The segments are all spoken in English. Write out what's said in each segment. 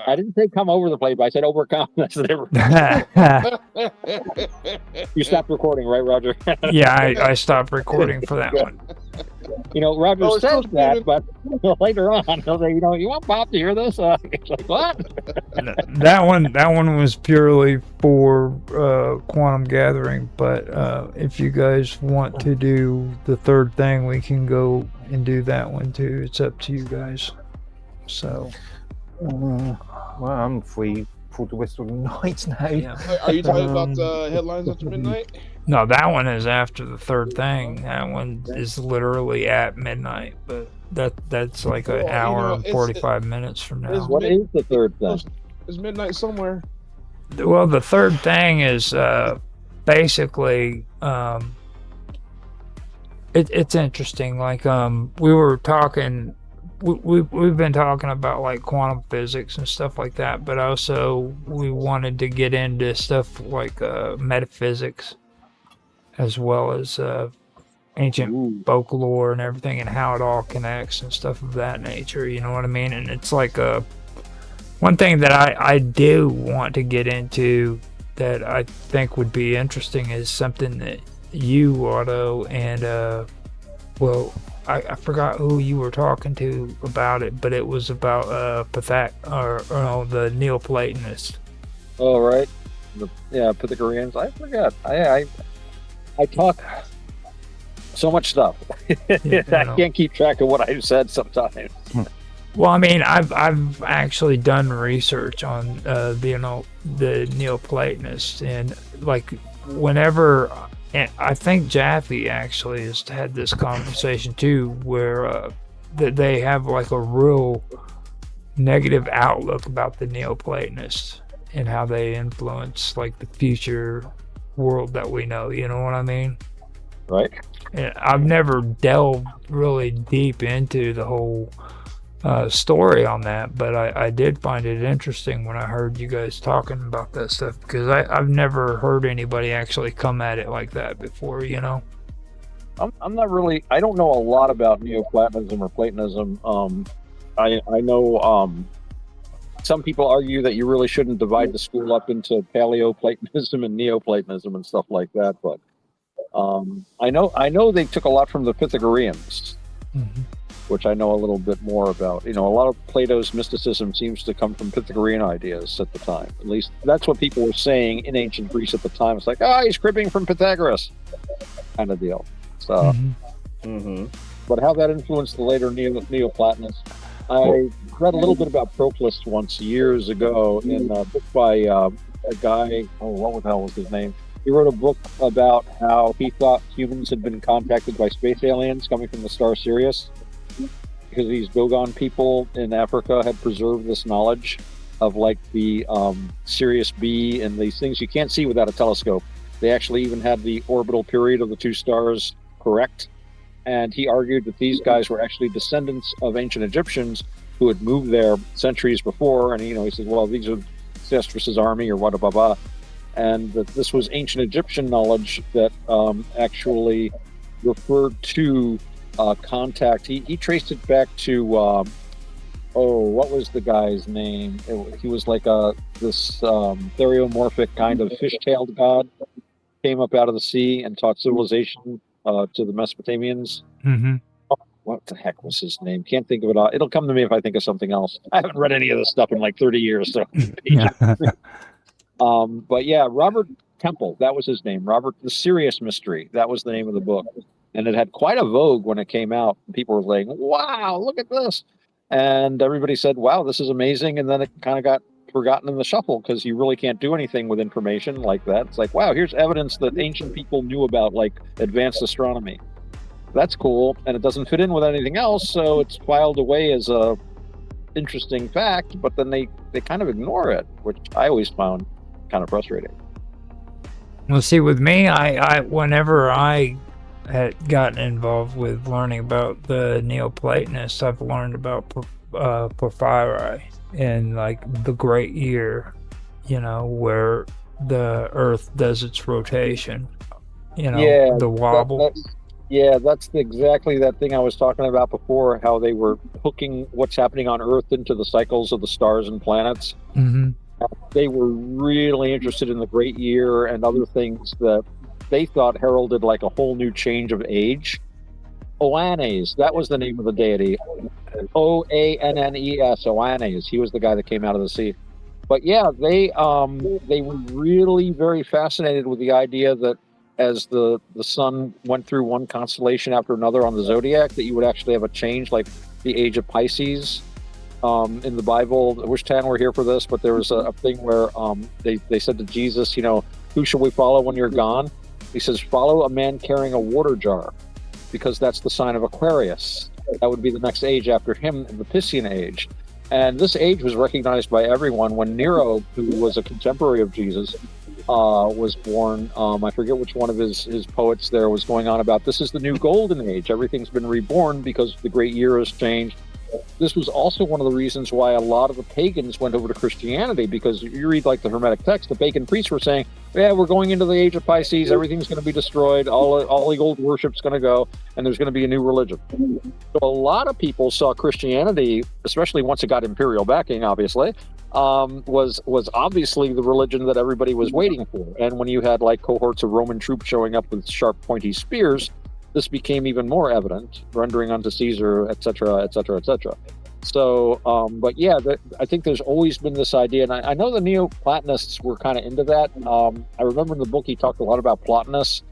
I didn't say come over the plate, but I said overcome. That's the difference. You stopped recording, right, Roger? Yeah, I stopped recording for that one. You know, Roger says that, but later on, he'll say, you know, you want Bob to hear this? It's like, what? That one was purely for quantum gathering. But if you guys want to do the third thing, we can go and do that one too. It's up to you guys. So, well, I'm free for the rest of the night now. yeah. Are you talking about the headlines after midnight? No, that one is after the third thing. That one is literally at midnight, but that's like an hour and 45 minutes from now. What is the third thing? It's midnight somewhere. Well, the third thing is basically it's interesting. Like we were talking. We've been talking about like quantum physics and stuff like that, but also we wanted to get into stuff like metaphysics, as well as ancient folklore and everything, and how it all connects and stuff of that nature. You know what I mean? And it's like one thing that I do want to get into that I think would be interesting is something that you, Otto, and well, I forgot who you were talking to about it, but it was about the Neoplatonists. Oh, right. Pythagoreans. I forgot. I talk so much stuff. Yeah, I can't keep track of what I've said sometimes. Well, I mean, I've actually done research on the Neoplatonists, and like whenever. And I think Jaffe actually has had this conversation too, where that they have like a real negative outlook about the Neoplatonists and how they influence like the future world that we know. You know what I mean? Right. And I've never delved really deep into the whole story on that, but I did find it interesting when I heard you guys talking about that stuff, because I've never heard anybody actually come at it like that before, you know? I'm not really, I don't know a lot about Neoplatonism or Platonism. I know some people argue that you really shouldn't divide the school up into Paleoplatonism and Neoplatonism and stuff like that, but I know they took a lot from the Pythagoreans. Mm-hmm. Which I know a little bit more about. You know, a lot of Plato's mysticism seems to come from Pythagorean ideas at the time. At least that's what people were saying in ancient Greece at the time. It's like, he's cribbing from Pythagoras, kind of deal. So, but how that influenced the later Neoplatonists, I read a little bit about Proclus once years ago in a book by a guy. What the hell was his name? He wrote a book about how he thought humans had been contacted by space aliens coming from the star Sirius, because these Dogon people in Africa had preserved this knowledge of like the Sirius B and these things you can't see without a telescope. They actually even had the orbital period of the two stars correct. And he argued that these guys were actually descendants of ancient Egyptians who had moved there centuries before. And, he said, well, these are Sesostris' army or what, blah, blah. And that this was ancient Egyptian knowledge that actually referred to contact. He traced it back to what was the guy's name? He was like this theriomorphic kind of fish-tailed god, came up out of the sea and taught civilization to the Mesopotamians. Mm-hmm. What the heck was his name? Can't think of it all. It'll come to me if I think of something else. I haven't read any of this stuff in like 30 years. So. But yeah, Robert Temple, that was his name. Robert, the Sirius Mystery, that was the name of the book. And it had quite a vogue when it came out. People were like, wow, look at this. And everybody said, wow, this is amazing. And then it kind of got forgotten in the shuffle because you really can't do anything with information like that. It's like, wow, here's evidence that ancient people knew about, like advanced astronomy. That's cool. And it doesn't fit in with anything else. So it's filed away as a interesting fact, but then they kind of ignore it, which I always found kind of frustrating. Well, see, with me, I whenever I had gotten involved with learning about the Neoplatonists, I've learned about Porphyry and like the Great Year, where the Earth does its rotation, the wobble. Yeah, that's exactly that thing I was talking about before, how they were hooking what's happening on Earth into the cycles of the stars and planets. Mm-hmm. They were really interested in the Great Year and other things that they thought heralded like a whole new change of age. Oannes, that was the name of the deity. Oannes, Oannes. He was the guy that came out of the sea. But yeah, they were really very fascinated with the idea that as the sun went through one constellation after another on the zodiac, that you would actually have a change, like the age of Pisces. In the Bible, I wish Tan were here for this, but there was a thing where they said to Jesus, who shall we follow when you're gone? He says, follow a man carrying a water jar, because that's the sign of Aquarius. That would be the next age after him, the Piscean age. And this age was recognized by everyone when Nero, who was a contemporary of Jesus, was born. I forget which one of his poets there was going on about this is the new golden age. Everything's been reborn because the great year has changed. This was also one of the reasons why a lot of the pagans went over to Christianity, because you read like the Hermetic text, the pagan priests were saying, yeah, we're going into the age of Pisces, everything's going to be destroyed, all the old worship's going to go, and there's going to be a new religion. So a lot of people saw Christianity, especially once it got imperial backing, obviously, was obviously the religion that everybody was waiting for. And when you had like cohorts of Roman troops showing up with sharp, pointy spears, this became even more evident, rendering unto Caesar, etc., etc., etc. So, but yeah, I think there's always been this idea, and I know the Neoplatonists were kind of into that. I remember in the book he talked a lot about Plotinus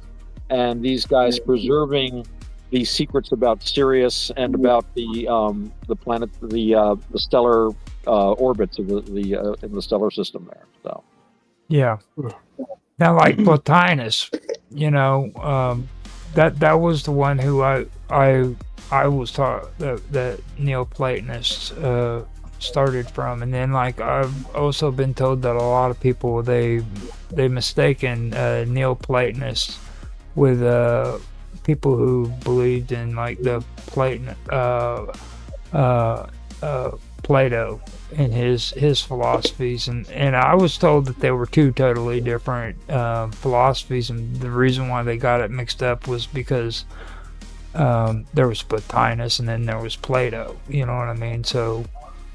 and these guys preserving these secrets about Sirius and about the planet, the stellar orbits of the in the stellar system there. So, Yeah. Now, like Plotinus, that was the one who I was taught that Neoplatonists started from, and then like I've also been told that a lot of people they mistaken Neoplatonists with people who believed in like the Plato and his philosophies, and I was told that they were two totally different philosophies, and the reason why they got it mixed up was because there was Plotinus and then there was Plato, you know what I mean? So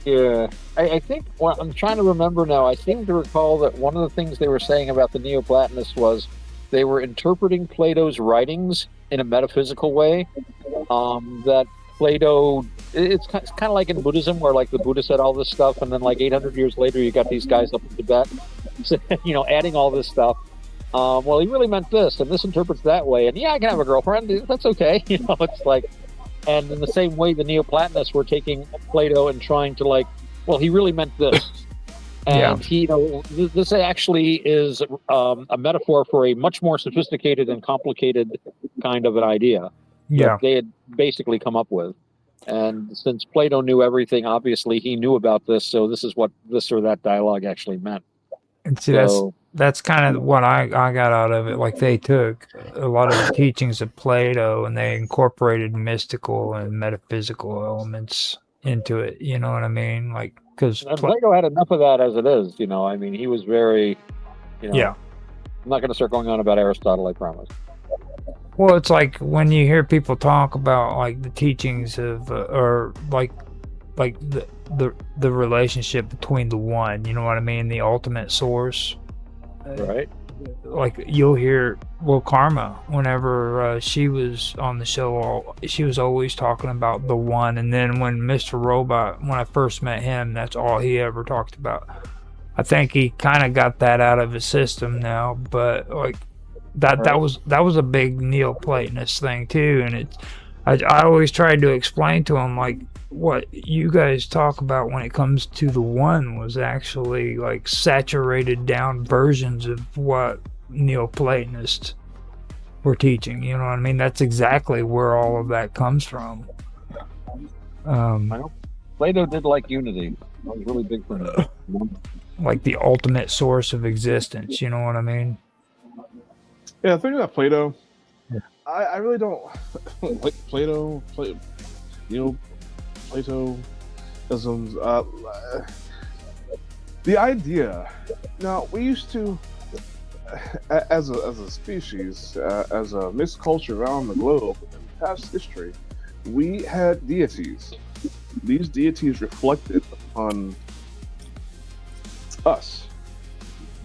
yeah, I think, well, I'm trying to remember now, I seem to recall that one of the things they were saying about the Neoplatonists was they were interpreting Plato's writings in a metaphysical way, that Plato, it's kind of like in Buddhism, where like the Buddha said all this stuff, and then like 800 years later, you got these guys up in Tibet, adding all this stuff. Well, he really meant this, and this interprets that way, and yeah, I can have a girlfriend. That's okay. It's like, and in the same way, the Neoplatonists were taking Plato and trying to like, well, he really meant this, and he, this actually is a metaphor for a much more sophisticated and complicated kind of an idea. yeah, That they had basically come up with. And since Plato knew everything, obviously he knew about this, so this is what this or that dialogue actually meant. and see So, that's kind of what I got out of it. Like they took a lot of the teachings of Plato and they incorporated mystical and metaphysical elements into it. You know what I mean? Like because Plato had enough of that as it is. I mean, he was very, yeah. I'm not going to start going on about Aristotle, I promise. Well, it's like when you hear people talk about like the teachings of, or like the relationship between the one, you know what I mean, the ultimate source. Right. Like you'll hear, well, Karma, whenever she was on the show, she was always talking about the one. And then when Mr. Robot, when I first met him, that's all he ever talked about. I think he kind of got that out of his system now, but like. That was a big Neoplatonist thing too, and I always tried to explain to him like what you guys talk about when it comes to the one was actually like saturated down versions of what Neoplatonists were teaching. You know what I mean? That's exactly where all of that comes from. Plato did like unity. That was really big for him. Like the ultimate source of existence. You know what I mean? Yeah, thinking about Plato, Yeah. I really don't like Platoisms. The idea. Now we used to. as a species, as a mixed culture around the globe in past history, we had deities. These deities reflected upon us.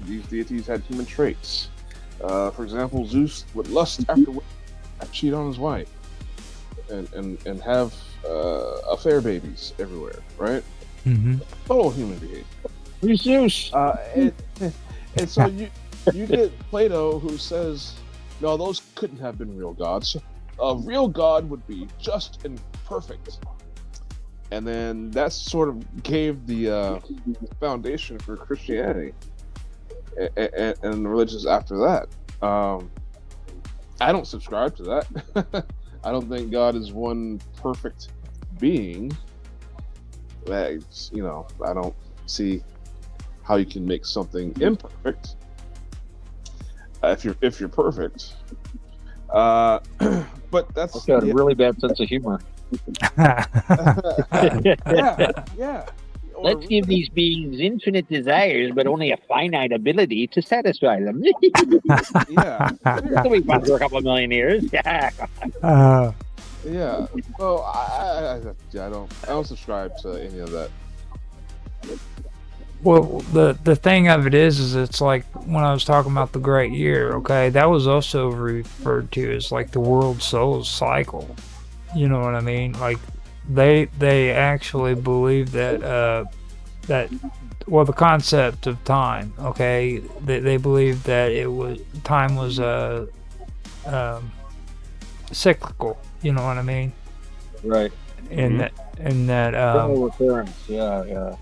These deities had human traits. For example, Zeus would lust after women, cheat on his wife, and have affair babies everywhere, right? Mm-hmm. Total human behavior. Who's Zeus? And so you get Plato, who says, no, those couldn't have been real gods. A real god would be just and perfect. And then that sort of gave the foundation for Christianity and the religions after that. I don't subscribe to that. I don't think God is one perfect being. I don't see how you can make something imperfect if you're perfect. But that's got a really bad sense of humor. yeah. Let's give these beings infinite desires, but only a finite ability to satisfy them. Yeah. So we fun for a couple of million years. Yeah. Well, I don't subscribe to any of that. Well, the thing of it is it's like when I was talking about the Great Year, okay, that was also referred to as like the world soul cycle. You know what I mean? Like they actually believe that the concept of time, okay, they believe that time was cyclical. You know what I mean? Right. And that recurrence. Yeah.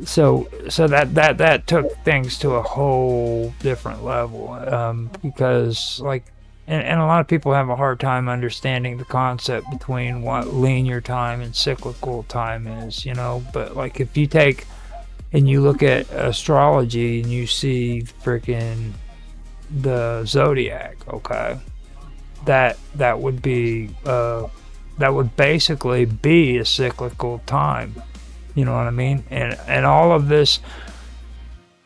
So that took things to a whole different level, because like, and a lot of people have a hard time understanding the concept between what linear time and cyclical time is, but like if you take and you look at astrology and you see freaking the zodiac, okay, that would be that would basically be a cyclical time. You know what I mean? And all of this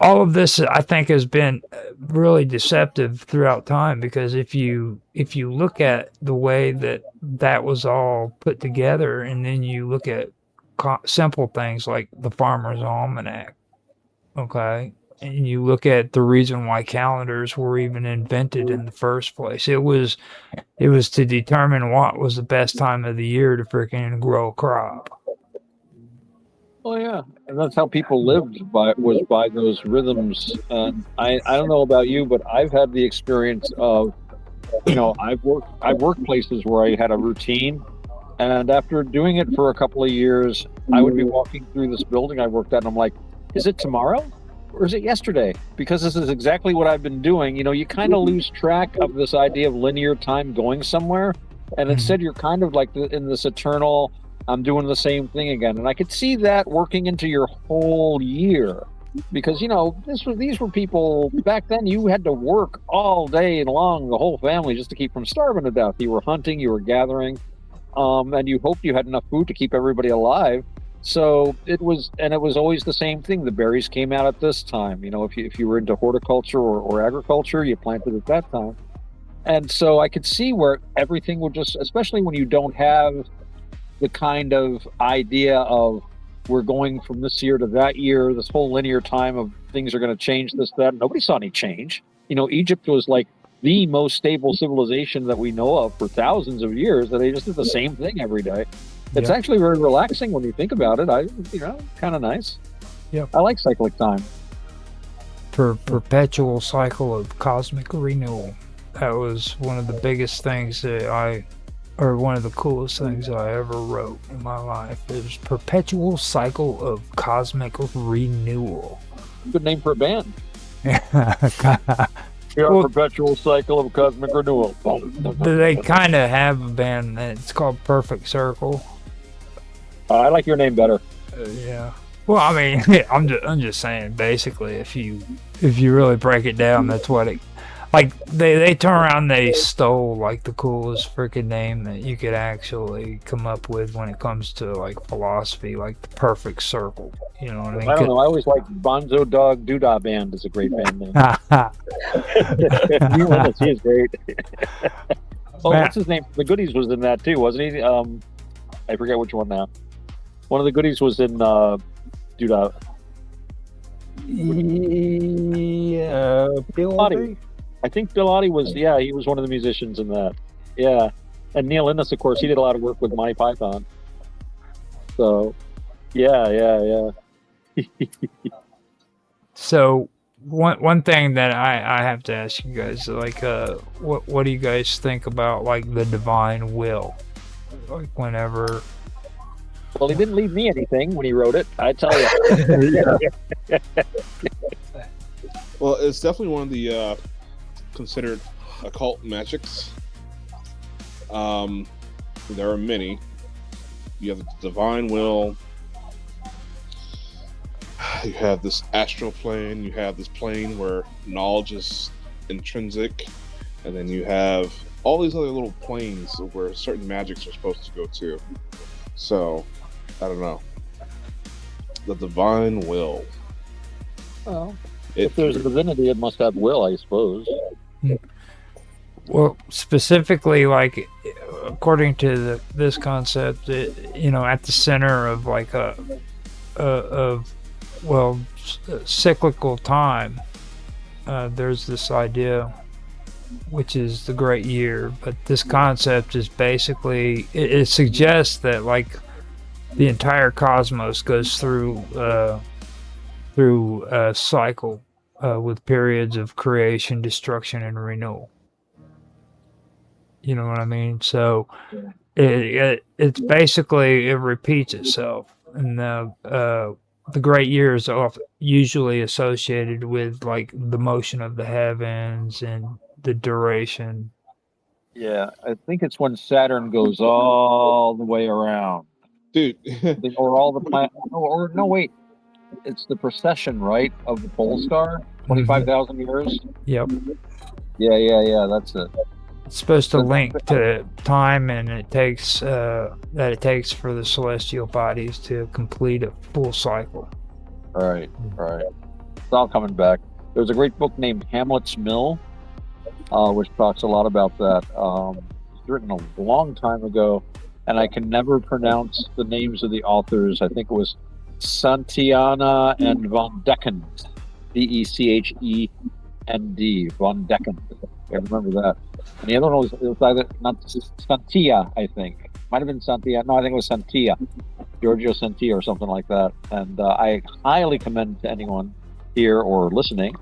I think has been really deceptive throughout time, because if you look at the way that was all put together, and then you look at simple things like the Farmer's Almanac, okay, and you look at the reason why calendars were even invented in the first place, it was to determine what was the best time of the year to freaking grow a crop. Oh yeah, and that's how people lived by those rhythms. I don't know about you, but I've had the experience of, I've worked places where I had a routine, and after doing it for a couple of years, I would be walking through this building I worked at, and I'm like, is it tomorrow or is it yesterday? Because this is exactly what I've been doing. You kind of lose track of this idea of linear time going somewhere, and instead you're kind of like in this eternal, I'm doing the same thing again. And I could see that working into your whole year, because these were people back then. You had to work all day long, the whole family, just to keep from starving to death. You were hunting, you were gathering, and you hoped you had enough food to keep everybody alive. So it was always the same thing. The berries came out at this time. If you were into horticulture or agriculture, you planted at that time. And so I could see where everything would just, especially when you don't have the kind of idea of we're going from this year to that year, this whole linear time of things are going to change, this, that. Nobody saw any change. Egypt was like the most stable civilization that we know of for thousands of years, that they just did the same thing every day. It's actually very relaxing when you think about it. Kind of nice. Yeah. I like cyclic time. Perpetual cycle of cosmic renewal. That was one of the biggest things or one of the coolest things I ever wrote in my life. It was perpetual cycle of cosmic renewal. Good name for a band. Well, perpetual cycle of cosmic renewal. They kind of have a band. It's called Perfect Circle. I like your name better. Yeah. Well, I mean, I'm just saying. Basically, if you really break it down, that's what it. like they turn around, they stole like the coolest freaking name that you could actually come up with when it comes to like philosophy, like the perfect circle. You know what I mean? I don't know. I always like Bonzo Dog Doodah Band is a great band name. Neil Innes, he is great. Oh, what's his name? The Goodies was in that too, wasn't he? I forget which one now. One of the Goodies was in Doodah. Yeah, Bill Oddie. I think Bill Oddie was, he was one of the musicians in that. Yeah. And Neil Innes, of course, he did a lot of work with Monty Python. So, yeah. So one thing that I have to ask you guys, like, what do you guys think about like the divine will? Like whenever. Well, he didn't leave me anything when he wrote it, I tell you. Well, it's definitely one of the considered occult magics. There are many. You have the divine will. You have this astral plane. You have this plane where knowledge is intrinsic, and then you have all these other little planes where certain magics are supposed to go to. So, I don't know. The divine will. Well, if there's a divinity, it must have will, I suppose. Well, specifically, like according to this concept, at the center of like cyclical time, there's this idea, which is the great year. But this concept is basically it suggests that like the entire cosmos goes through a cycle with periods of creation, destruction, and renewal. You know what I mean? So it's basically, it repeats itself, and the great year is usually associated with like the motion of the heavens and the duration. Yeah, I think it's when Saturn goes all the way around, dude. Or all the planets. Or no, wait, it's the precession, right, of the pole star, 25,000 years. Yep. Yeah. That's it. It's supposed to link to time, and it takes for the celestial bodies to complete a full cycle. Right. It's all coming back. There's a great book named Hamlet's Mill, which talks a lot about that. It's written a long time ago, and I can never pronounce the names of the authors. I think it was Santiana and von Deckend, Dechend, von Deckend. I remember that. And the other one was either not Santia, I think. Might have been Santia. No, I think it was Santia, Giorgio Santia or something like that. And I highly commend to anyone here or listening.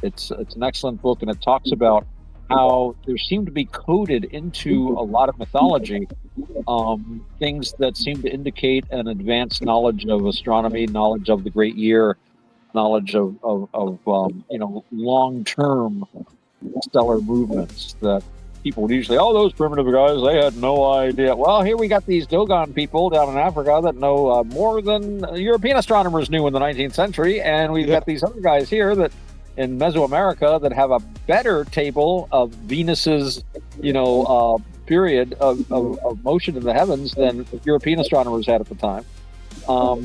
It's an excellent book, and it talks about how there seem to be coded into a lot of mythology things that seem to indicate an advanced knowledge of astronomy, knowledge of the great year, knowledge of long-term stellar movements that people would usually, those primitive guys, they had no idea. Well, here we got these Dogon people down in Africa that know more than European astronomers knew in the 19th century, and we've got these other guys here that in Mesoamerica that have a better table of Venus's, period of motion in the heavens than European astronomers had at the time.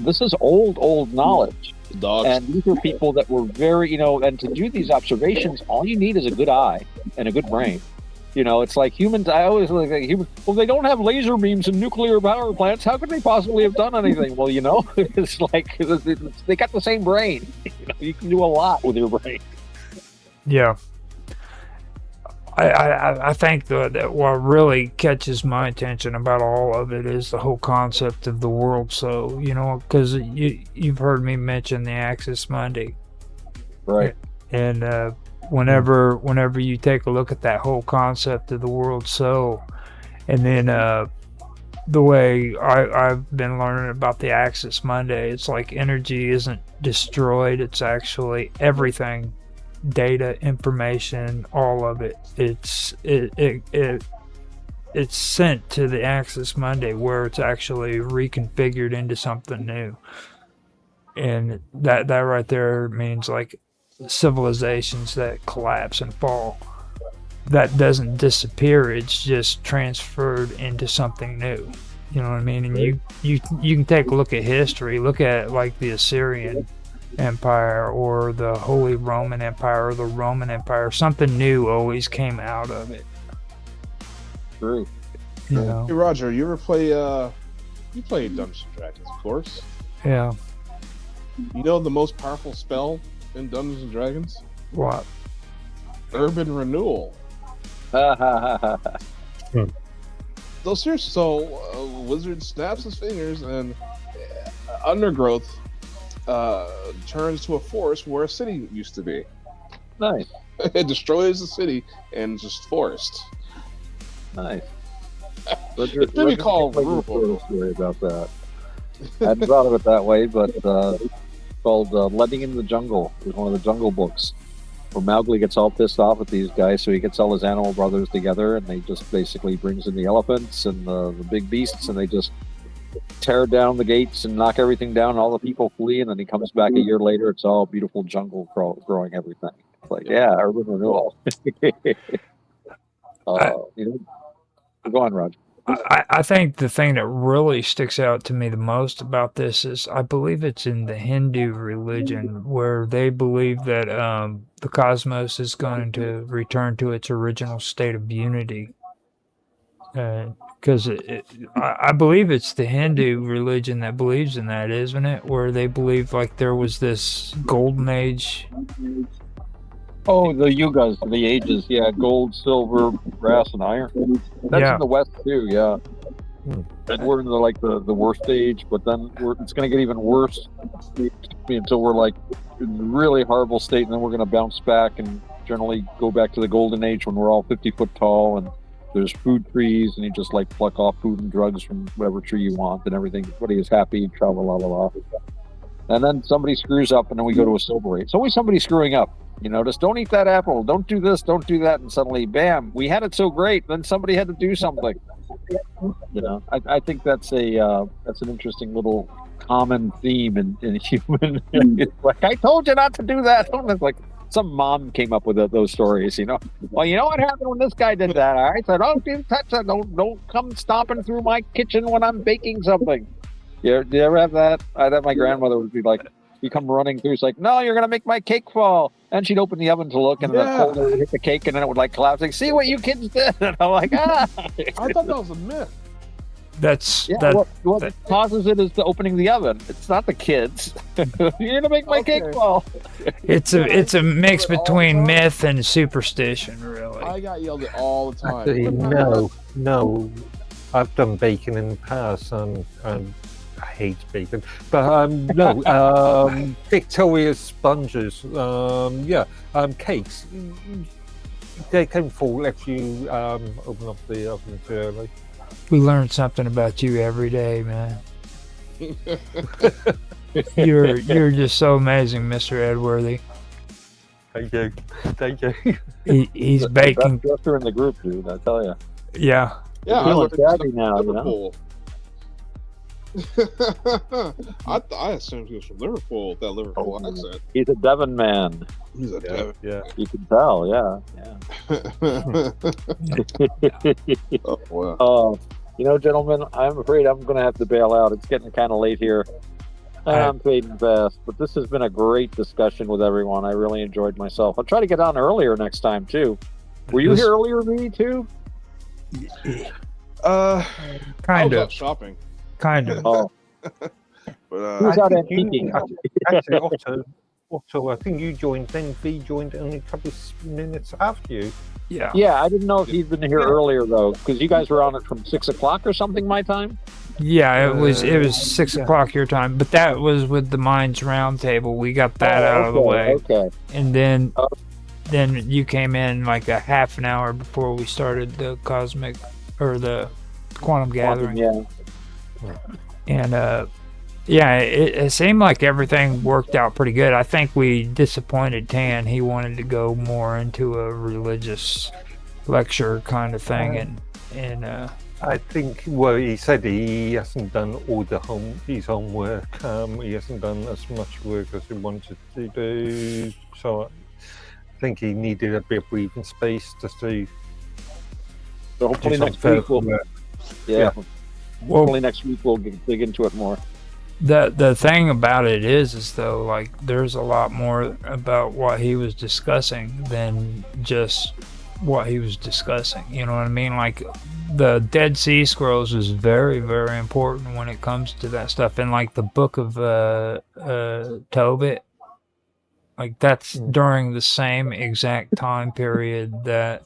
This is old knowledge. Dogs. And these are people that were very, and to do these observations, all you need is a good eye and a good brain. It's like humans. I always look like humans. Well, they don't have laser beams and nuclear power plants. How could they possibly have done anything? Well, it's like they got the same brain. You can do a lot with your brain. Yeah. I think that what really catches my attention about all of it is the whole concept of the world. So, because you've heard me mention the Axis Mundi. Right. And whenever you take a look at that whole concept of the world soul, and then the way I've been learning about the Axis Mundi, it's like energy isn't destroyed, it's actually everything, data, information, all of it. It's sent to the Axis Mundi, where it's actually reconfigured into something new. And that right there means like civilizations that collapse and fall. That doesn't disappear, it's just transferred into something new. You know what I mean? And you can take a look at history, look at like the Assyrian Empire or the Holy Roman Empire or the Roman Empire. Something new always came out of it. True. You know? Hey Roger, you ever play you play Dungeons and Dragons, of course. Yeah. You know the most powerful spell in Dungeons and Dragons? What? Urban renewal. So seriously, wizard snaps his fingers and undergrowth turns to a forest where a city used to be. Nice. It destroys the city and just forest. Nice. It's maybe called rural story about that. I hadn't thought of it that way, but it's called Letting in the Jungle. It was one of the Jungle books. Where Mowgli gets all pissed off at these guys, so he gets all his animal brothers together, and they just basically brings in the elephants and the big beasts, and they just tear down the gates and knock everything down. And all the people flee, and then he comes back a year later. It's all beautiful jungle growing everything. It's like, yeah, urban renewal. Go on, Roger. I think the thing that really sticks out to me the most about this is I believe it's in the Hindu religion where they believe that the cosmos is going to return to its original state of unity. Because I believe it's the Hindu religion that believes in that, isn't it? Where they believe like there was this golden age. Oh, the yugas, the ages, yeah, gold, silver, brass, and iron. That's in the West too, yeah. And we're in the worst age, but then it's going to get even worse until we're like in a really horrible state, and then we're going to bounce back and generally go back to the golden age when we're all 50 foot tall and there's food trees, and you just like pluck off food and drugs from whatever tree you want, and everything. Everybody is happy, travel, la la la. And then somebody screws up, and then we go to a silver age. It's always somebody screwing up. You notice, don't eat that apple, don't do this, don't do that, and suddenly, bam, we had it so great. Then somebody had to do something. You know, I think that's an interesting little common theme in human. It's like, I told you not to do that. It's like some mom came up with those stories. You know, well, you know what happened when this guy did that? I said, oh, don't touch that. Don't come stomping through my kitchen when I'm baking something. Do you ever have that? I thought my grandmother would be like, you come running through, it's like, no, you're going to make my cake fall. And she'd open the oven to look, and the cold air would hit the cake, and then it would like collapse. Like, see what you kids did? And I'm like, ah. I thought that was a myth. What causes it is the opening the oven. It's not the kids. You're going to make my cake fall. It's a mix between myth and superstition, really. I got yelled at all the time. Actually, no. I've done baking in the past, and I hate bacon, but no, Victoria sponges, cakes, they can fall if you open up the oven too early. We learn something about you every day, man. You're just so amazing, Mr. Edworthy. Thank you. He's baking. Best dresser in the group, dude, I tell you. Yeah. Yeah, I look daddy now, Liverpool. I assumed he was from Liverpool with that Liverpool accent. He's a Devon man. He's a Devon. Yeah. You can tell, yeah. Oh, wow. You know, gentlemen, I'm afraid I'm going to have to bail out. It's getting kind of late here. I'm fading fast, but this has been a great discussion with everyone. I really enjoyed myself. I'll try to get on earlier next time, too. Were you here earlier, me, too? Kind of. Shopping. Kind of. Oh. But, Who's out antiquing? Actually, Otto, I think you joined, then V joined only a couple of minutes after you. Yeah. Yeah, I didn't know if he'd been here earlier, though, because you guys were on it from 6 o'clock or something, my time? Yeah, it was 6 o'clock your time, but that was with the Minds Roundtable. We got that out of the way. Okay. And then you came in like a half an hour before we started the the quantum gathering. Yeah. And it seemed like everything worked out pretty good. I think we disappointed Tan. He wanted to go more into a religious lecture kind of thing, and I think, well, he said he hasn't done all his homework. He hasn't done as much work as he wanted to do. So I think he needed a bit of breathing space to see. So hopefully next week we'll, Yeah. hopefully next week we'll dig into it more. The thing about it is though, like, there's a lot more about what he was discussing than just what he was discussing. You know what I mean? Like, the Dead Sea Scrolls is very, very important when it comes to that stuff. And like the Book of Tobit, like that's during the same exact time period that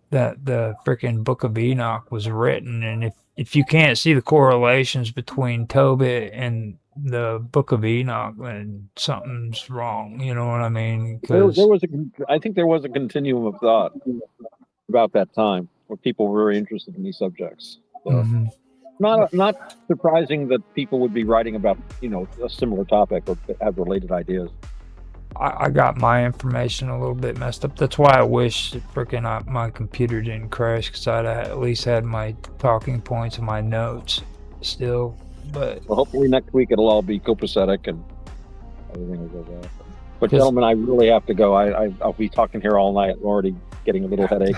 the freaking Book of Enoch was written. And if you can't see the correlations between Tobit and the Book of Enoch, then something's wrong. You know what I mean? I think there was a continuum of thought about that time where people were very interested in these subjects. So not surprising that people would be writing about, a similar topic or have related ideas. I got my information a little bit messed up. That's why I wish freaking my computer didn't crash, because I'd at least had my talking points and my notes still. But well, hopefully next week it'll all be copacetic and everything will go well. But gentlemen, I really have to go. I'll be talking here all night. I'm already getting a little headache.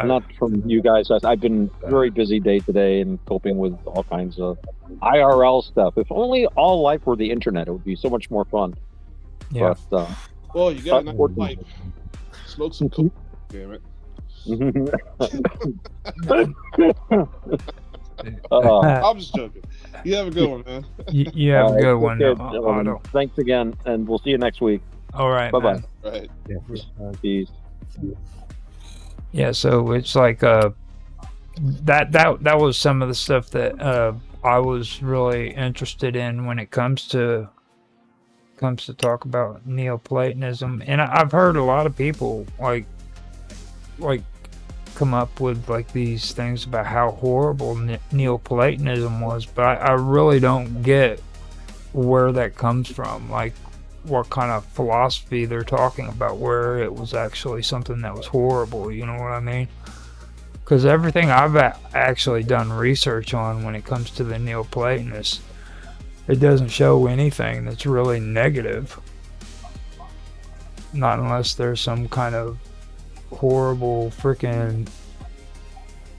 Not from you guys. I've been very busy day today and coping with all kinds of IRL stuff. If only all life were the internet, it would be so much more fun. Yeah. But, well, you got a nice life. Smoke some coke, damn it. I'm just joking. You have a good one, man. You have a good one, Otto. Thanks again, and we'll see you next week. All right. Bye-bye. Man. Right. Peace. Yeah, so it's like that was some of the stuff that I was really interested in when it comes to talk about Neoplatonism. And I've heard a lot of people like come up with like these things about how horrible Neoplatonism was, but I really don't get where that comes from, like what kind of philosophy they're talking about, where it was actually something that was horrible. You know what I mean? Because everything I've actually done research on when it comes to the Neoplatonists, it doesn't show anything that's really negative. Not unless there's some kind of horrible freaking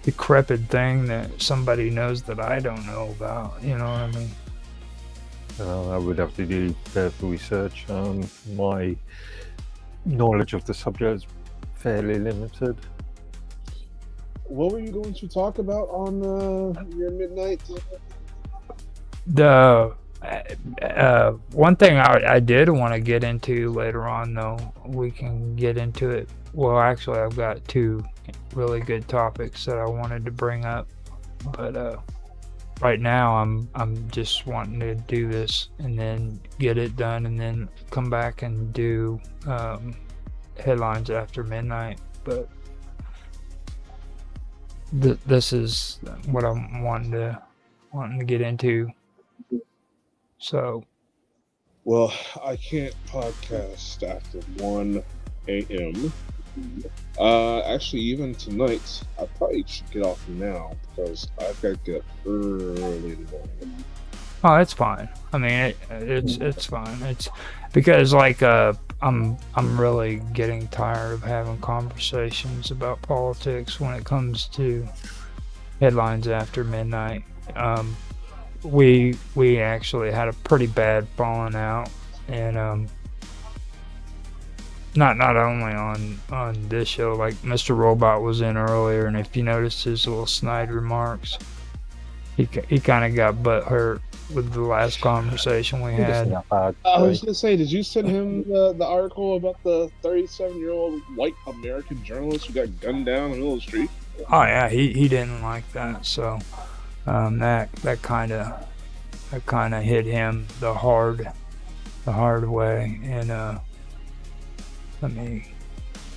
decrepit thing that somebody knows that I don't know about. You know what I mean? I would have to do further research. My knowledge of the subject is fairly limited. What were you going to talk about on your midnight? The one thing I did want to get into later on, though, we can get into it. Well, actually, I've got two really good topics that I wanted to bring up, but right now I'm just wanting to do this and then get it done, and then come back and do headlines after midnight. But this is what I'm wanting to get into. So, well, I can't podcast after 1 a.m. Actually, even tonight, I probably should get off now because I've got to get up early in the morning. Oh, it's fine. I mean, it's fine. It's because like I'm really getting tired of having conversations about politics when it comes to headlines after midnight. We actually had a pretty bad falling out, and not only on this show. Like Mr. Robot was in earlier, and if you noticed his little snide remarks, he kind of got butt hurt with the last conversation we had. I was gonna say, did you send him the article about the 37-year-old white American journalist who got gunned down in the middle of the street? Oh yeah, he didn't like that. So that kind of hit him the hard way, and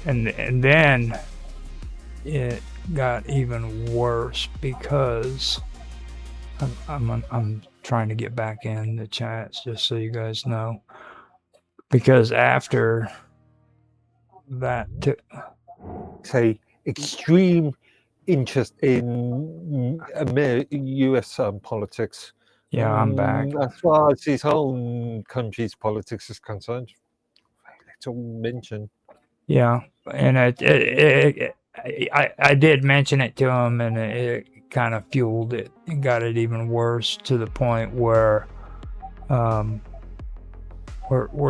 and then it got even worse because I'm trying to get back in the chats just so you guys know, because after that say extreme interest in US politics. Yeah, I'm back. As far as his own country's politics is concerned, very little mention. Yeah, and I did mention it to him, and it kind of fueled it and got it even worse to the point where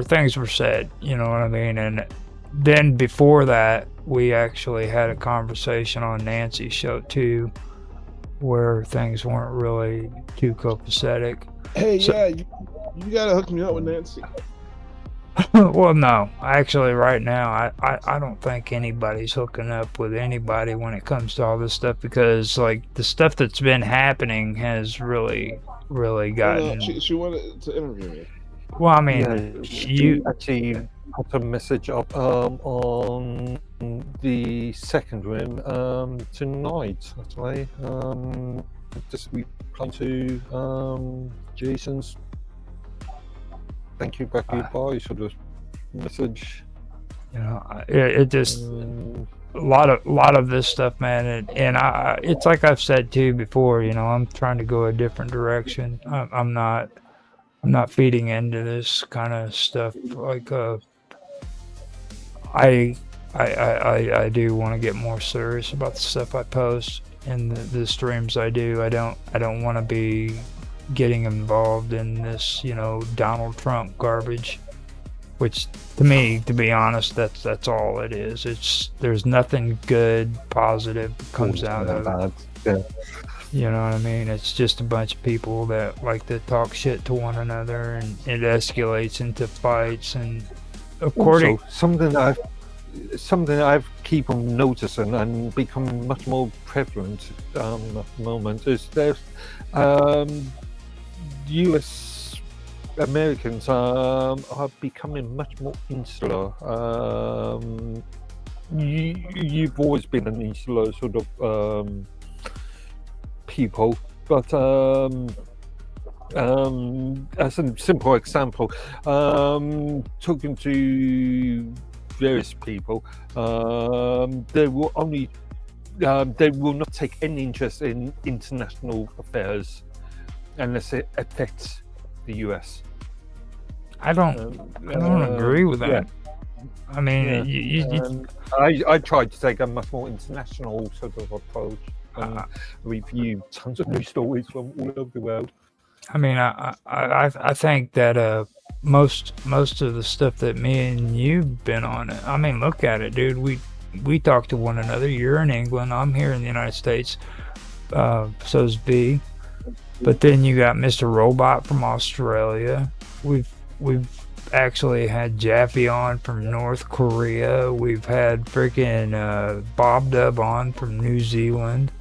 things were said, you know what I mean? And then before that, we actually had a conversation on Nancy's show too, where things weren't really too copacetic. Hey, So- yeah, you gotta hook me up with Nancy. Well, no, actually, right now, I don't think anybody's hooking up with anybody when it comes to all this stuff, because like the stuff that's been happening has really gotten. She wanted to interview me. Well, I mean, Yeah, you actually put a message up on the second room tonight. Actually, just reply to Jason's thank you, Becky, bye sort of message. you know, it just a lot of this stuff, man, and I it's like I've said too before. You know, I'm trying to go a different direction. I'm not feeding into this kind of stuff. Like I do want to get more serious about the stuff I post and the streams I do. I don't want to be getting involved in this, you know, Donald Trump garbage, which to me, to be honest, that's all it is. There's nothing good, positive comes out of it. Yeah. You know what I mean? It's just a bunch of people that like to talk shit to one another, and it escalates into fights. And according, Also, something I've keep on noticing and become much more prevalent at the moment is there's US Americans are becoming much more insular. You've always been an insular sort of people, but as a simple example, talking to various people, they will not take any interest in international affairs unless it affects the US. I don't agree with that. Yeah. I mean, Yeah. you I tried to take a much more international sort of approach and review tons of news stories from all over the world. I mean, I think that most of the stuff that me and you've been on, I mean, look at it, dude. We talk to one another. You're in England. I'm here in the United States. So's V. But then you got Mr. Robot from Australia. We've actually had Jaffe on from North Korea. We've had freaking Bob Dub on from New Zealand.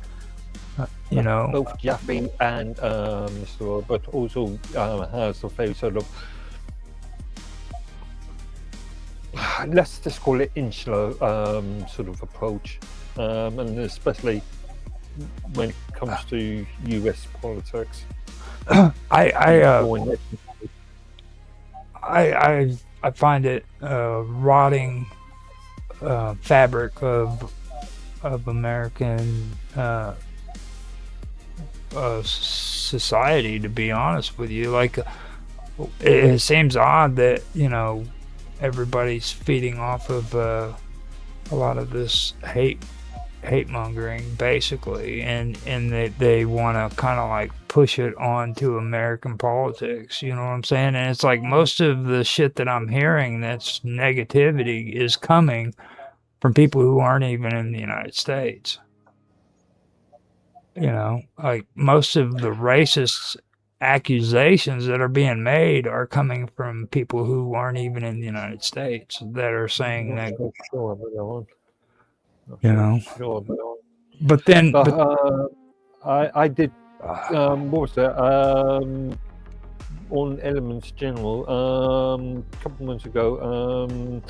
You know, both Jaffe and Mr. Robert also has a very sort of, let's just call it insular sort of approach, and especially when it comes to US politics. I find it rotting fabric of American society, to be honest with you. Like, it seems odd that, you know, everybody's feeding off of a lot of this hate mongering, basically, and they want to kind of like push it onto American politics, you know what I'm saying? And it's like most of the shit that I'm hearing that's negativity is coming from people who aren't even in the United States. You know, like most of the racist accusations that are being made are coming from people who aren't even in the United States, that are saying that, you know. But then, I did. What was that? On Elements General, a couple of months ago.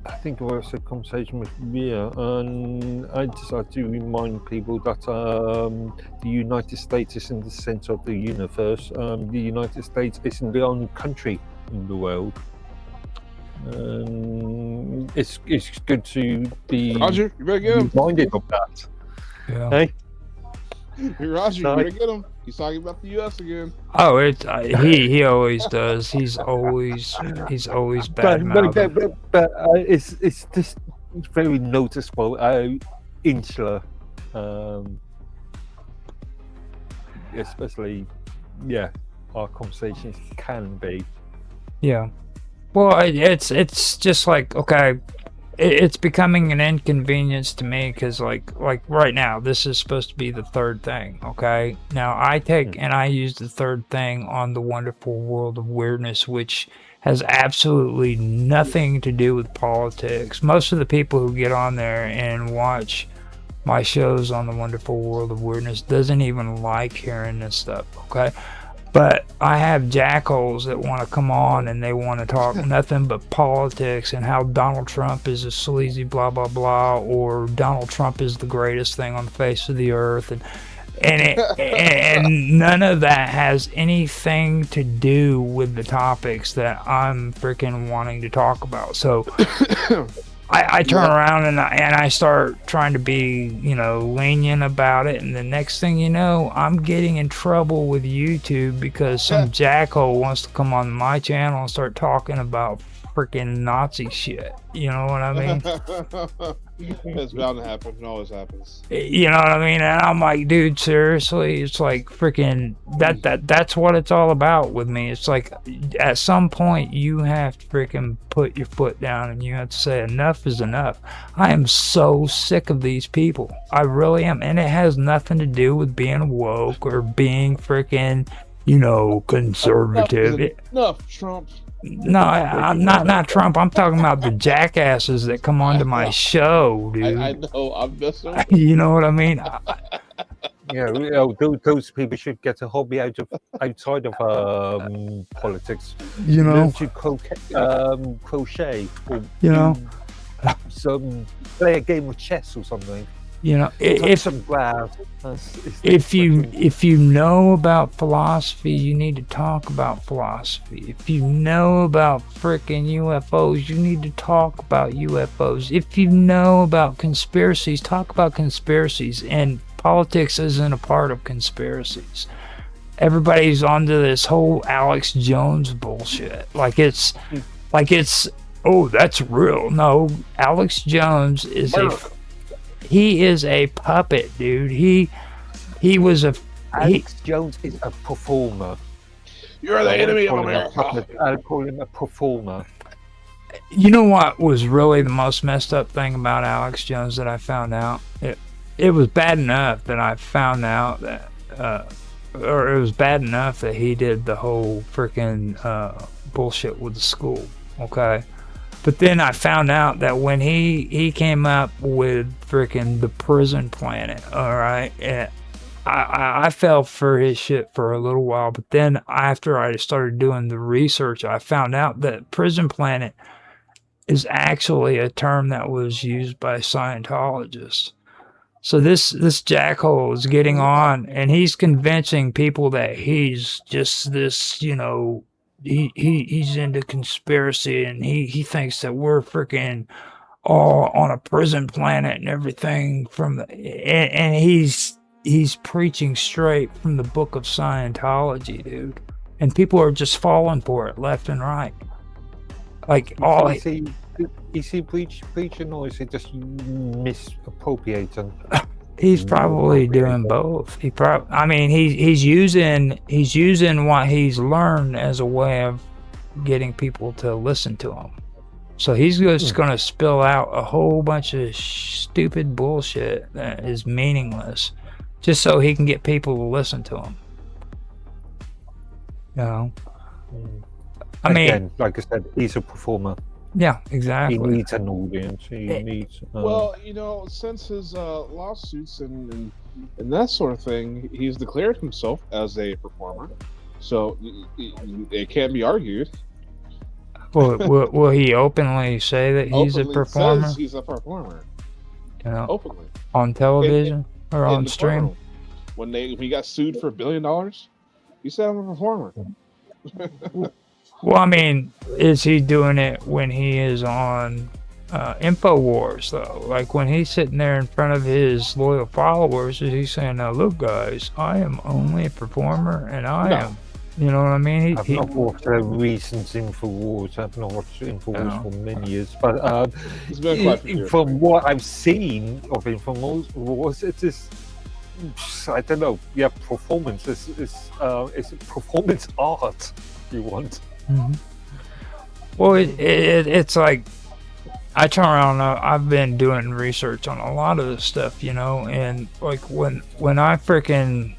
I think it was a conversation with Ria, and I decided to remind people that the United States is in the center of the universe. The United States isn't the only country in the world. It's good to be Roger, you better get him. reminded of that. Yeah. Hey, Roger, you Sorry. better get him. He's talking about the U.S. again. Oh, it's he always does. He's always bad mouthing. it's just very noticeable. Insular, especially, yeah, our conversations can be. Yeah. Well, it's just like, okay, it's becoming an inconvenience to me because like right now this is supposed to be the third thing. Okay, now I take and I use the third thing on the Wonderful World of Weirdness, which has absolutely nothing to do with politics. Most of the people who get on there and watch my shows on the Wonderful World of Weirdness doesn't even like hearing this stuff. Okay, but I have jackholes that want to come on and they want to talk nothing but politics and how Donald Trump is a sleazy blah blah blah, or Donald Trump is the greatest thing on the face of the earth, and none of that has anything to do with the topics that I'm freaking wanting to talk about. So I turn around and I start trying to be, lenient about it, and the next thing you know, I'm getting in trouble with YouTube because some jackhole wants to come on my channel and start talking about freaking Nazi shit. You know what I mean? It's bound to happen. It always happens. You know what I mean? And I'm like, dude, seriously, it's like freaking that's what it's all about with me. It's like at some point you have to freaking put your foot down and you have to say enough is enough. I am so sick of these people. I really am. And it has nothing to do with being woke or being freaking, conservative. Enough, Trump. No, I'm not Trump. I'm talking about the jackasses that come onto my show, dude. I know. I'm messing with You know what I mean? Yeah, those people should get a hobby outside of politics. Learn to crochet, or play a game of chess or something. If some grass. if you know about philosophy, you need to talk about philosophy. If you know about frickin' UFOs, you need to talk about UFOs. If you know about conspiracies, talk about conspiracies. And politics isn't a part of conspiracies. Everybody's onto this whole Alex Jones bullshit. Like it's oh, that's real. No, Alex Jones is he is a puppet, dude. He was a Alex Jones is a performer. You're the enemy of America. I'll call him a performer. You know what was really the most messed up thing about Alex Jones that I found out? It was bad enough that I found out that, or it was bad enough that he did the whole freaking bullshit with the school. Okay. But then I found out that when he came up with freaking the prison planet, all right, I fell for his shit for a little while. But then after I started doing the research, I found out that prison planet is actually a term that was used by Scientologists. So this jackhole is getting on, and he's convincing people that he's just this, he's into conspiracy, and he thinks that we're freaking all on a prison planet and everything and he's preaching straight from the book of Scientology, dude. And people are just falling for it left and right. Like Is he preaching, or is he just misappropriating? He's probably doing both. He's using what he's learned as a way of getting people to listen to him. So he's just going to spill out a whole bunch of stupid bullshit that is meaningless, just so he can get people to listen to him. Again, like I said, he's a performer. Yeah, exactly. He needs an audience. He needs. Well, since his lawsuits and that sort of thing, he's declared himself as a performer. So it can't be argued. Will he openly say that he's a performer? Says he's a performer. Openly. On television or on stream? When he got sued for $1 billion, he said I'm a performer. Well, is he doing it when he is on InfoWars though. Like when he's sitting there in front of his loyal followers, he's saying, "Now look, guys, I am only a performer, and I am." You know what I mean? I've not watched recent InfoWars. I've not watched InfoWars for many years, but It's been quite a few years. from what I've seen of InfoWars, it is, I don't know. Yeah, performance is performance art. If you want. Mm-hmm. Well, it's like I turn around. I've been doing research on a lot of this stuff, you know, and like when I freaking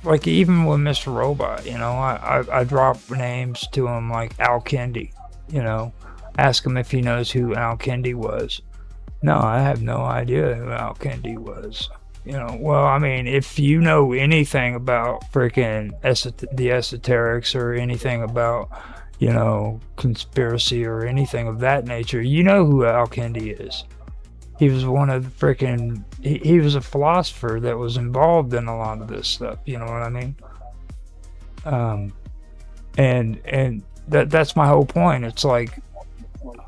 like even with Mr. Robot, you know, I drop names to him like Al Kendi, you know, ask him if he knows who Al Kendi was. No, I have no idea who Al Kendi was. You know, well, I mean, if you know anything about freaking the esoterics or anything about, you know, conspiracy or anything of that nature, you know who Al Kendi is. He was one of the freaking, he was a philosopher that was involved in a lot of this stuff, you know what I mean? And that's my whole point. It's like,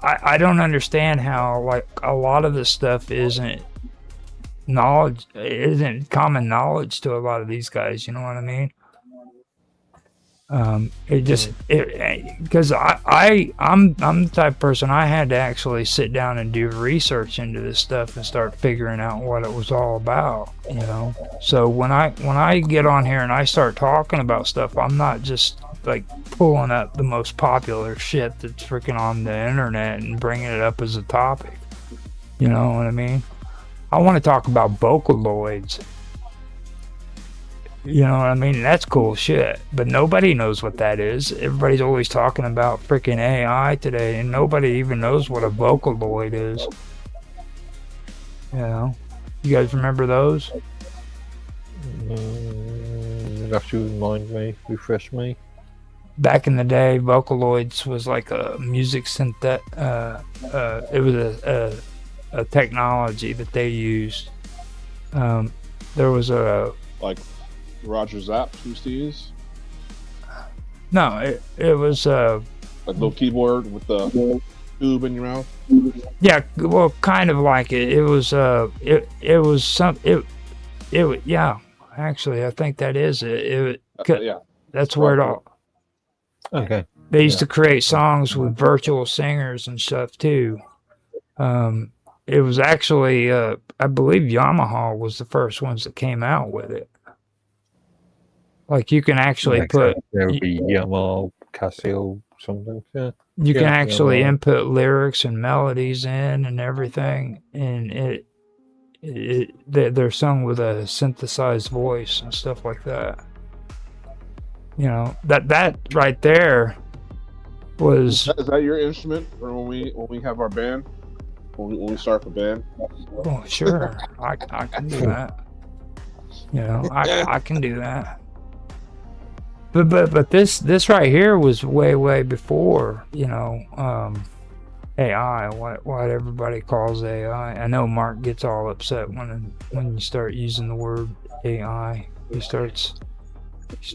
I don't understand how, like, a lot of this stuff isn't common knowledge to a lot of these guys, you know what I mean? Because I'm the type of person, I had to actually sit down and do research into this stuff and start figuring out what it was all about, you know. So when I get on here and I start talking about stuff, I'm not just like pulling up the most popular shit that's freaking on the internet and bringing it up as a topic, you know what I mean? I want to talk about Vocaloids. You know what I mean? That's cool shit. But nobody knows what that is. Everybody's always talking about freaking AI today, and nobody even knows what a Vocaloid is. You know? You guys remember those? You have to remind me, refresh me. Back in the day, Vocaloids was like a music it was a technology that they used. There was a... Like Roger Zapp used to use? No, it was... like little keyboard with the tube in your mouth? Yeah, well, kind of like it. It was yeah, actually, I think that is it. Yeah. That's where it all... Okay. They used to create songs with virtual singers and stuff too. It was actually, I believe Yamaha was the first ones that came out with it. Like you can actually put... There would be Yamaha, Casio, something. Yeah. You can actually Yamaha. input lyrics and melodies in and everything, and they're sung with a synthesized voice and stuff like that. You know, that right there was... Is that your instrument for when we have our band? When we start the band? Oh, sure. I can do that. You know, I can do that. But this right here was way before, you know, AI, what everybody calls AI. I know Mark gets all upset when you start using the word AI. He starts...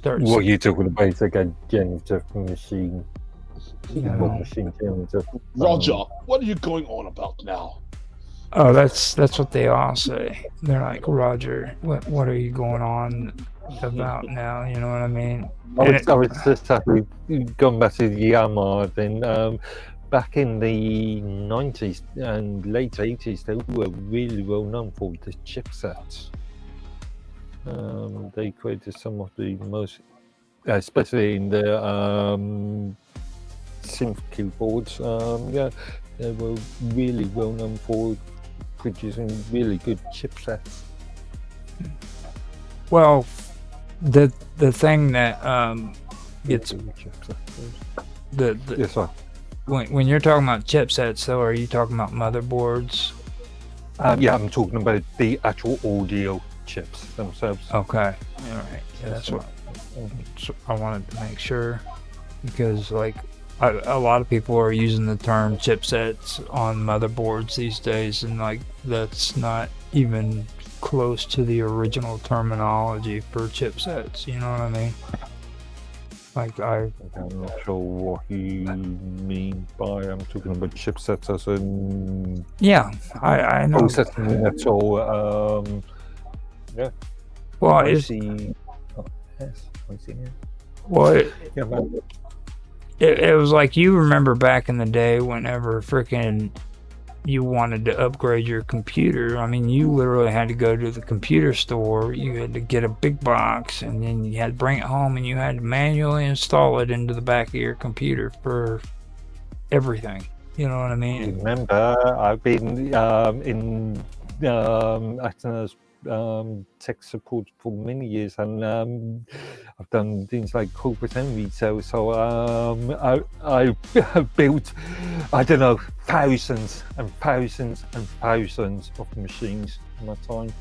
What are you talking about? Like a generative machine. Yeah. What machine generative? Roger, what are you going on about now? Oh, that's what they all say. They're like, Roger, what are you going on about now? You know what I mean? I was just happy going back to Yamaha. Then back in the 90s and late 80s, they were really well known for the chipsets. They created some of the most, especially in the synth keyboards. Yeah, they were really well known for producing really good chipsets. Well, the thing that gets Yes, sir. when you're talking about chipsets, though, are you talking about motherboards? Yeah, I'm talking about the actual audio chips themselves. Okay, all right. Yeah, that's what I wanted to make sure, because like a lot of people are using the term chipsets on motherboards these days, and like that's not even close to the original terminology for chipsets. You know what I mean? Like I'm not sure what you mean by I'm talking about chipsets as in I know. processing units or Well, I it's see. Oh, yes, I see. well, Yeah, man. it was like you remember back in the day whenever freaking you wanted to upgrade your computer. I mean, you literally had to go to the computer store. You had to get a big box, and then you had to bring it home, and you had to manually install it into the back of your computer for everything. You know what I mean? Remember, I've been in acting as tech support for many years, and I've done things like corporate and retail. So I built, I don't know, thousands and thousands and thousands of machines in my time.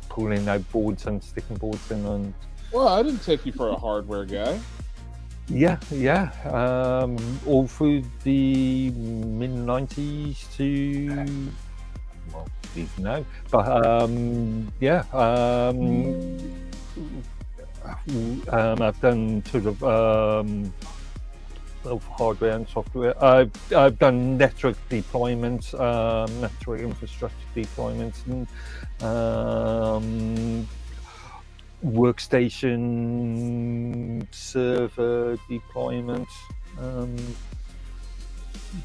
Pulling out boards and sticking boards in, and Well, I didn't take you for a hardware guy. yeah. All through the mid '90s to even now, but I've done sort of both hardware and software. I've done network deployments, network infrastructure deployments, and workstation server deployments,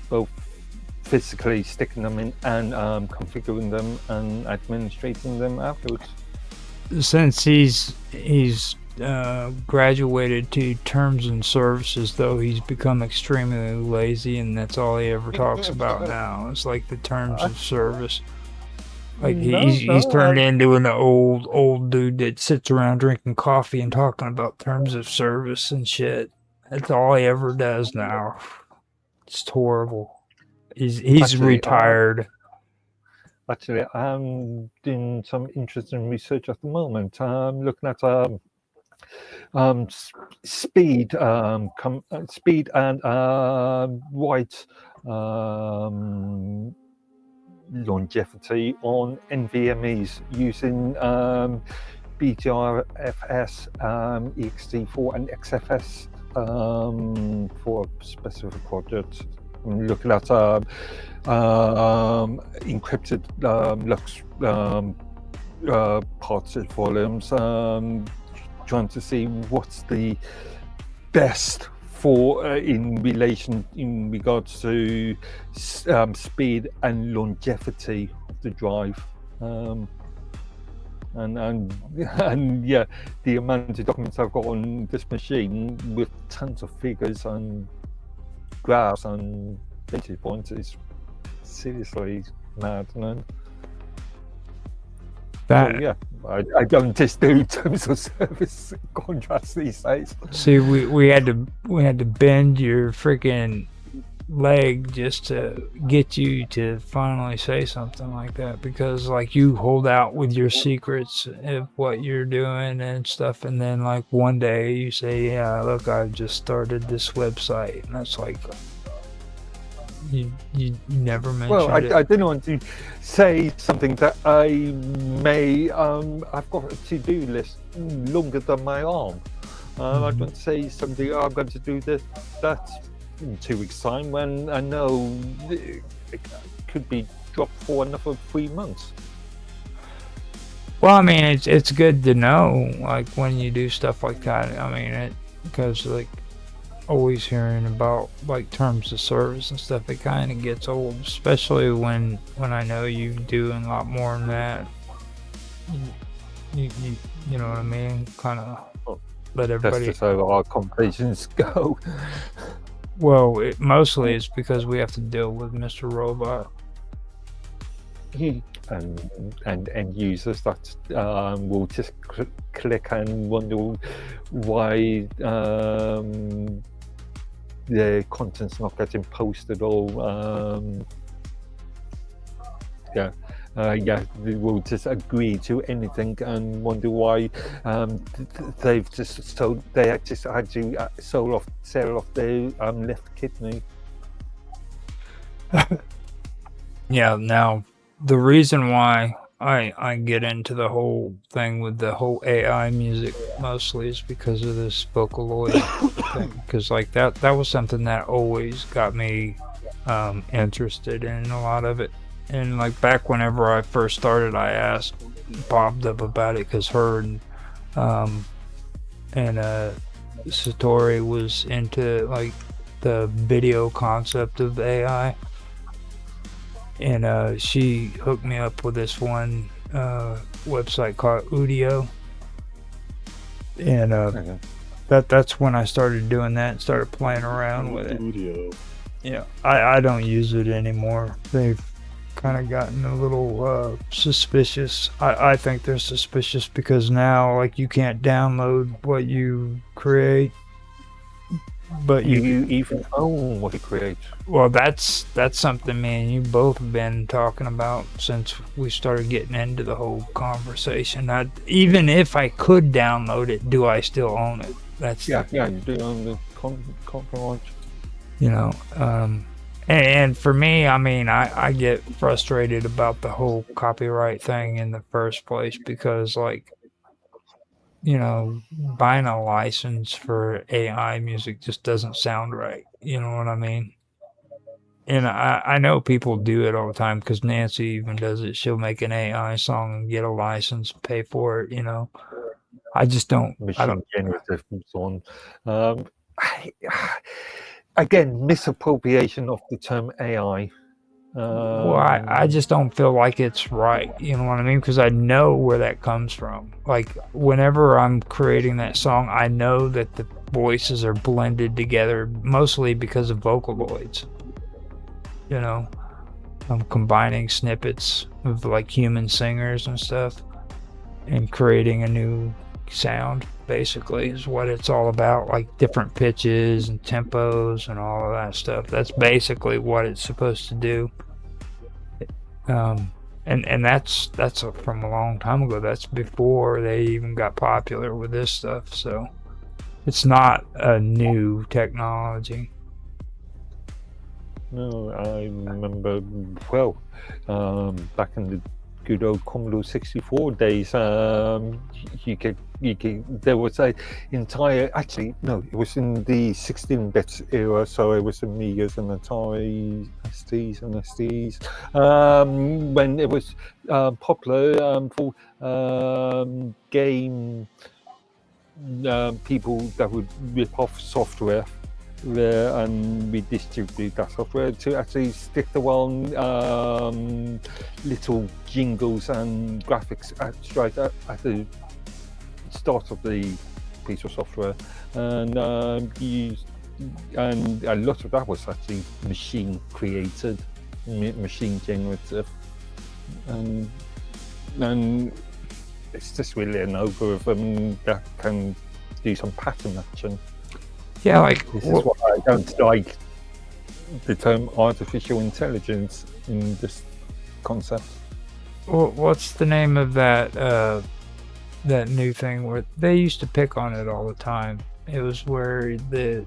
both physically sticking them in and configuring them and administrating them afterwards. Since he's graduated to terms and services, though, he's become extremely lazy, and that's all he ever talks about now. It's like the terms of service. Like he's turned into an old dude that sits around drinking coffee and talking about terms of service and shit. That's all he ever does now. It's horrible. He's Actually, retired. Actually, I'm doing some interesting research at the moment. I'm looking at speed, speed and white longevity on NVMEs using BTRFS, ext4, and XFS for a specific project. I'm looking at encrypted LUX partition volumes, trying to see what's the best for in regards to speed and longevity of the drive. And yeah, the amount of documents I've got on this machine with tons of figures and graphs and data points is seriously mad, man. So, yeah, I don't just do terms of service contracts these days. See, we had to bend your freaking leg just to get you to finally say something like that, because like you hold out with your secrets of what you're doing and stuff, and then like one day you say, yeah, look, I've just started this website, and that's like you never mentioned it. I didn't want to say something that I may I've got a to-do list longer than my arm. I don't say something, I'm going to do that in 2 weeks' time, when I know it could be dropped for another 3 months. Well, I mean, it's good to know, like, when you do stuff like that. I mean, because like always hearing about like terms of service and stuff, it kind of gets old, especially when I know you doing a lot more than that. You know what I mean? Kind of let everybody. That's just how our conversations go. Well, mostly it's because we have to deal with Mr. Robot. and users that will just click and wonder why the content's not getting posted, or they will just agree to anything and wonder why they just had to sell off their left kidney. Yeah, now the reason why I get into the whole thing with the whole AI music mostly is because of this Vocaloid thing. Because like that was something that always got me interested in a lot of it. And like back whenever I first started, I asked Bob Dub about it because her and Satori was into like the video concept of AI. And she hooked me up with this one website called Udio, and that's when I started doing that and started playing around with it. Studio. Yeah, I don't use it anymore. They've kind of gotten a little suspicious. I think they're suspicious because now like you can't download what you create. But you even own what you create. Well, that's something me and you both have been talking about since we started getting into the whole conversation. Even if I could download it, do I still own it? That's you do own the copyright. You know, and for me, I mean, I get frustrated about the whole copyright thing in the first place because, like, you know, buying a license for AI music just doesn't sound right. You know what I mean? And I know people do it all the time because Nancy even does it. She'll make an AI song and get a license, pay for it, you know. I just don't. Machine generative and so on. Again, misappropriation of the term AI. Well, I just don't feel like it's right. You know what I mean? Because I know where that comes from. Like, whenever I'm creating that song, I know that the voices are blended together, mostly because of Vocaloids. You know, I'm combining snippets of, like, human singers and stuff and creating a new sound, basically, is what it's all about. Like, different pitches and tempos and all of that stuff. That's basically what it's supposed to do. And that's from a long time ago. That's before they even got popular with this stuff. So it's not a new technology. No, I remember well back in the good old Commodore 64 days. You could there was a entire, actually no, it was in the 16-bit era, so it was Amigas and Atari STs and STs when it was popular for game people that would rip off software and redistribute that software to actually stick the little jingles and graphics right at the start of the piece of software, and a lot of that was actually machine created, machine generative, and it's just really an algorithm that can do some pattern matching. Yeah, like this is what I don't like the term artificial intelligence in this concept. What's the name of that that new thing where they used to pick on it all the time? It was where the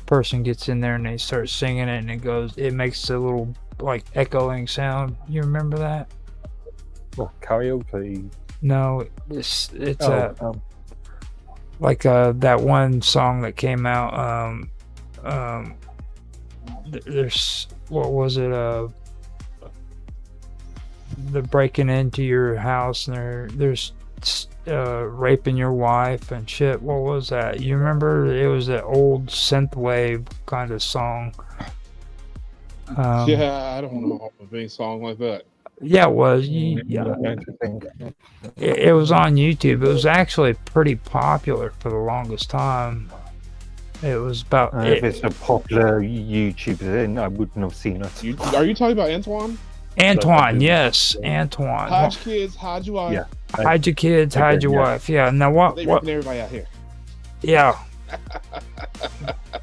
person gets in there and they start singing it and it makes a little like echoing sound. You remember that? Well, karaoke. No, it's like that one song that came out. There's what was it? They're breaking into your house and there's raping your wife and shit. What was that? You remember? It was that old synthwave kind of song. Yeah, I don't know of any song like that. Yeah, it was. It was on YouTube. It was actually pretty popular for the longest time. It was about. If it's a popular YouTuber, then I wouldn't have seen it. Are you talking about Antoine? Antoine, yes, Antoine. Hide your kids, hide your wife. Yeah. Hide your kids, hide your wife. Yeah. Now what? They ripping everybody out here. Yeah.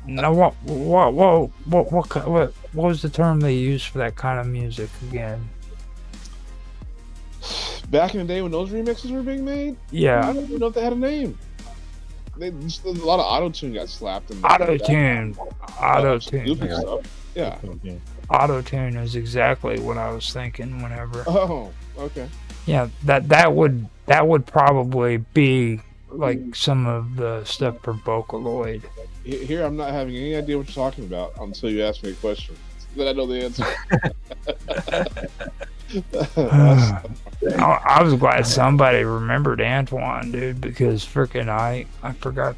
Now what was the term they used for that kind of music again? Back in the day when those remixes were being made? Yeah. I don't even know if they had a name. A lot of auto-tune got slapped in Auto-tune. Stupid stuff. Yeah. Auto-tune is exactly what I was thinking whenever. Oh. Okay. Yeah, that would probably be like some of the stuff for Vocaloid. Here, I'm not having any idea what you're talking about until you ask me a question. Then I know the answer. I was glad somebody remembered Antoine, dude, because freaking I forgot.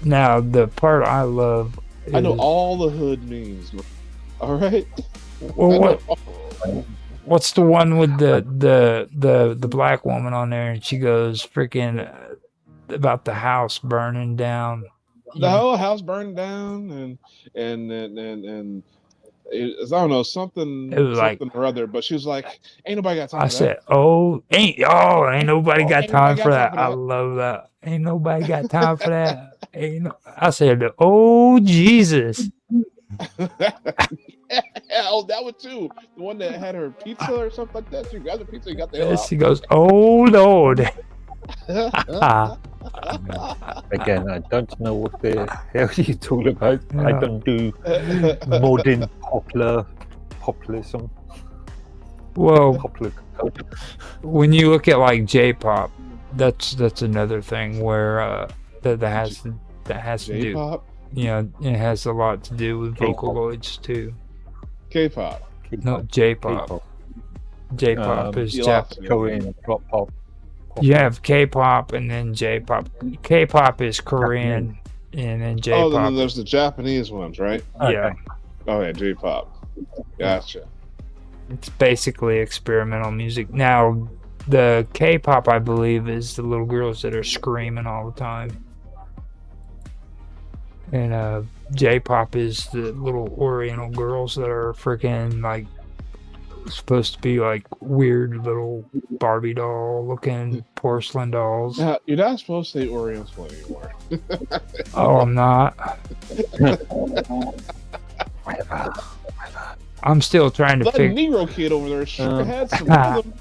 Now the part I love. I know is- all the hood memes. All right. Well, what's the one with the black woman on there, and she goes freaking about the house burning down. The whole house burned down, and I don't know, something It was like- or other. But she was like, "Ain't nobody got time I for said, ain't nobody got ain't time nobody for got that. time for I that." love that. Ain't nobody got time for that. I said, oh Jesus. Oh, that one too. The one that had her pizza or something like that. She grabbed the pizza and got the hell And out. she goes, oh Lord. Ah, Again, I don't know what the hell you're talking about. I Yeah. don't do modern populism. well, Popular culture. when you look at like J-pop, that's another thing where that has to do. J-pop, It has a lot to do with K-pop. Vocaloids too. K-pop. No, J-pop. K-pop. J-pop is you Jap. lost me. Korean pop. You have K-pop and then J-pop. K-pop is Korean, and then Oh, J-pop. then there's the Japanese ones, right? Yeah, Oh yeah, J-pop. Gotcha. it's basically experimental music. Now, the K-pop, I believe, is the little girls that are screaming all the time, and J-pop is the little Oriental girls that are freaking like supposed to be like weird little Barbie doll looking porcelain dolls. Now, you're not supposed to say Oriental anymore. Oh, I'm not. I'm still trying to That figure. Negro kid over there sure had some rhythm.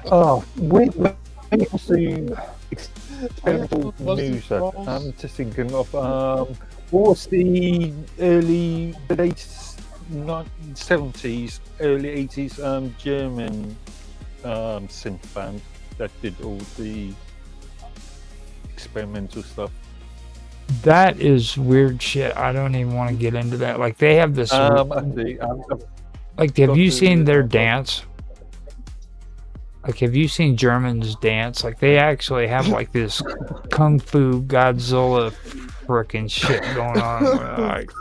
Oh, when it comes to experimental What's the music, balls? I'm just thinking of what was the late 70s, early 80s German synth band that did all the experimental stuff. That is weird shit. I don't even want to get into that. Like they have this. Like, have you seen their dance? Like, have you seen Germans dance? Like, they actually have like this kung fu Godzilla frickin' shit going on. Where, like,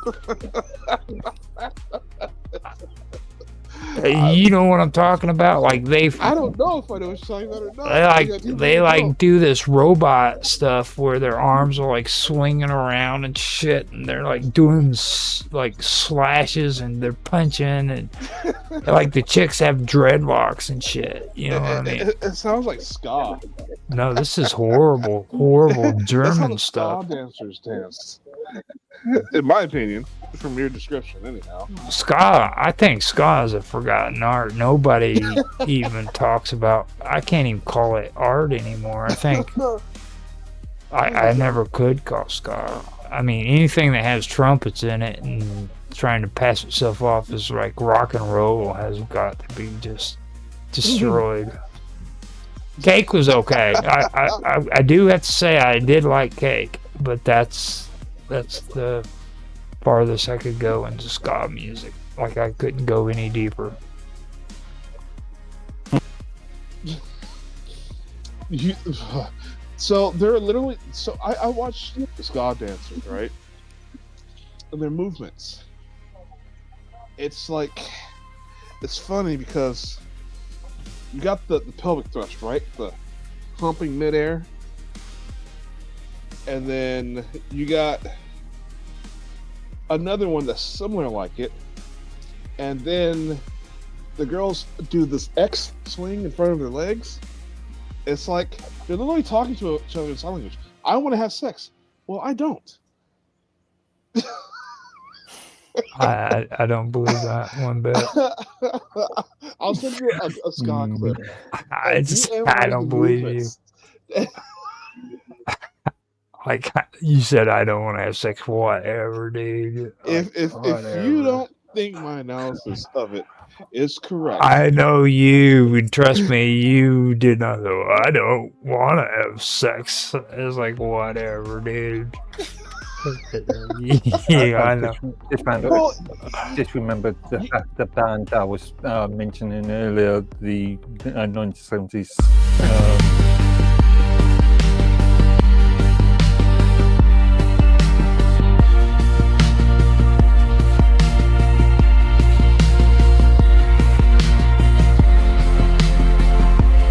you know what I'm talking about? Like they. I don't know if I know what you're talking about or not. They do this robot stuff where their arms are like swinging around and shit, and they're like doing like slashes and they're punching, and like the chicks have dreadlocks and shit. You know what I mean? It sounds like ska. No, this is horrible That's how German the stuff. ska dancers dance. In my opinion, from your description, anyhow. Ska, I think ska is a forgotten art. Nobody even talks about. I can't even call it art anymore. I think I never could call ska. I mean, anything that has trumpets in it and trying to pass itself off as like rock and roll has got to be just destroyed. Cake was okay. I do have to say I did like Cake, but that's the farthest I could go into ska music. Like I couldn't go any deeper. So they're literally. So I watched the ska dancers, right? And their movements. It's like, it's funny because you got the pelvic thrust, right? The humping midair. And then you got another one that's similar like it. And then the girls do this X swing in front of their legs. It's like they're literally talking to each other in sign language. I want to have sex. Well, I don't. I don't believe that one bit. I'll send you a ska clip. I And you just analyze I the don't believe you. movements. Like you said, I don't want to have sex. Whatever, dude. If you Whatever. don't think my analysis of it is correct, I know you. Trust me, you did not go. I don't want to have sex. It's like whatever, dude. Yeah, I know. well, Just remembered the band I was mentioning earlier, the 1970s